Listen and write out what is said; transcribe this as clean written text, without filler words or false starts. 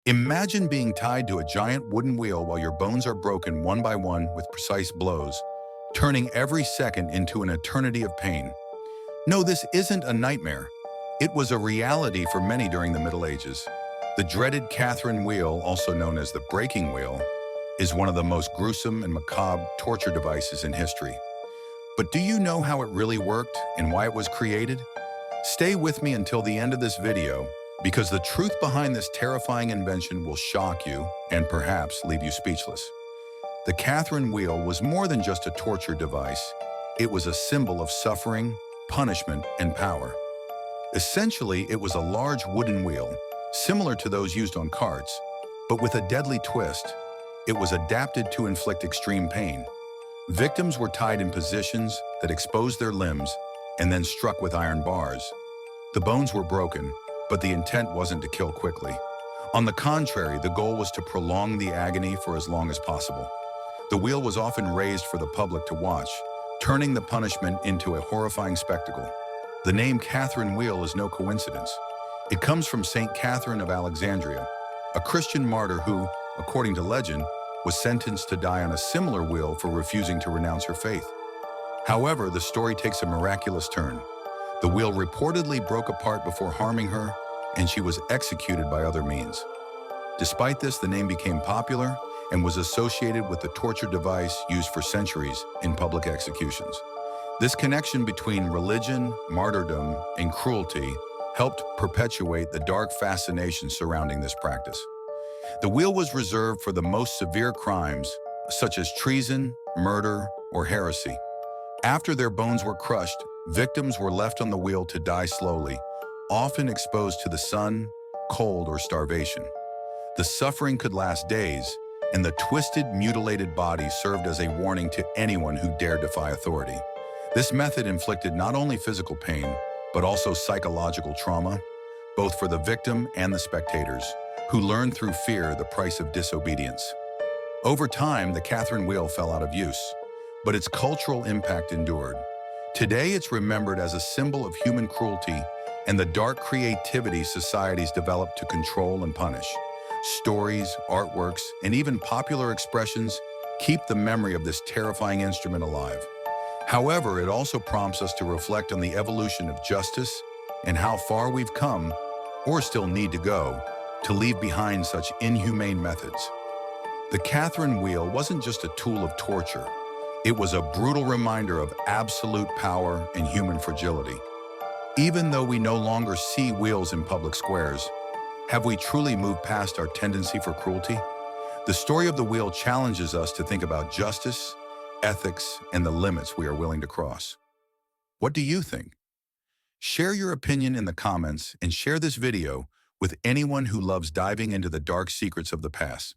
Imagine being tied to a giant wooden wheel while your bones are broken one by one with precise blows, turning every second into an eternity of pain. No, this isn't a nightmare. It was a reality for many during the Middle Ages. The dreaded Catherine wheel, also known as the breaking wheel, is one of the most gruesome and macabre torture devices in history. But do you know how it really worked and why it was created? Stay with me until the end of this video, because the truth behind this terrifying invention will shock you and perhaps leave you speechless. The Catherine wheel was more than just a torture device. It was a symbol of suffering, punishment, and power. Essentially, it was a large wooden wheel, similar to those used on carts, but with a deadly twist. It was adapted to inflict extreme pain. Victims were tied in positions that exposed their limbs and then struck with iron bars. The bones were broken, but the intent wasn't to kill quickly. On the contrary, the goal was to prolong the agony for as long as possible. The wheel was often raised for the public to watch, turning the punishment into a horrifying spectacle. The name Catherine wheel is no coincidence. It comes from Saint Catherine of Alexandria, a Christian martyr who, according to legend, was sentenced to die on a similar wheel for refusing to renounce her faith. However, the story takes a miraculous turn. The wheel reportedly broke apart before harming her, and she was executed by other means. Despite this, the name became popular and was associated with the torture device used for centuries in public executions. This connection between religion, martyrdom, and cruelty helped perpetuate the dark fascination surrounding this practice. The wheel was reserved for the most severe crimes, such as treason, murder, or heresy. After their bones were crushed, victims were left on the wheel to die slowly, often exposed to the sun, cold, or starvation. The suffering could last days, and the twisted, mutilated body served as a warning to anyone who dared defy authority. This method inflicted not only physical pain, but also psychological trauma, both for the victim and the spectators, who learned through fear the price of disobedience. Over time, the Catherine wheel fell out of use, but its cultural impact endured. Today, it's remembered as a symbol of human cruelty and the dark creativity societies developed to control and punish. Stories, artworks, and even popular expressions keep the memory of this terrifying instrument alive. However, it also prompts us to reflect on the evolution of justice and how far we've come, or still need to go, to leave behind such inhumane methods. The Catherine wheel wasn't just a tool of torture. It was a brutal reminder of absolute power and human fragility. Even though we no longer see wheels in public squares, have we truly moved past our tendency for cruelty? The story of the wheel challenges us to think about justice, ethics, and the limits we are willing to cross. What do you think? Share your opinion in the comments and share this video with anyone who loves diving into the dark secrets of the past.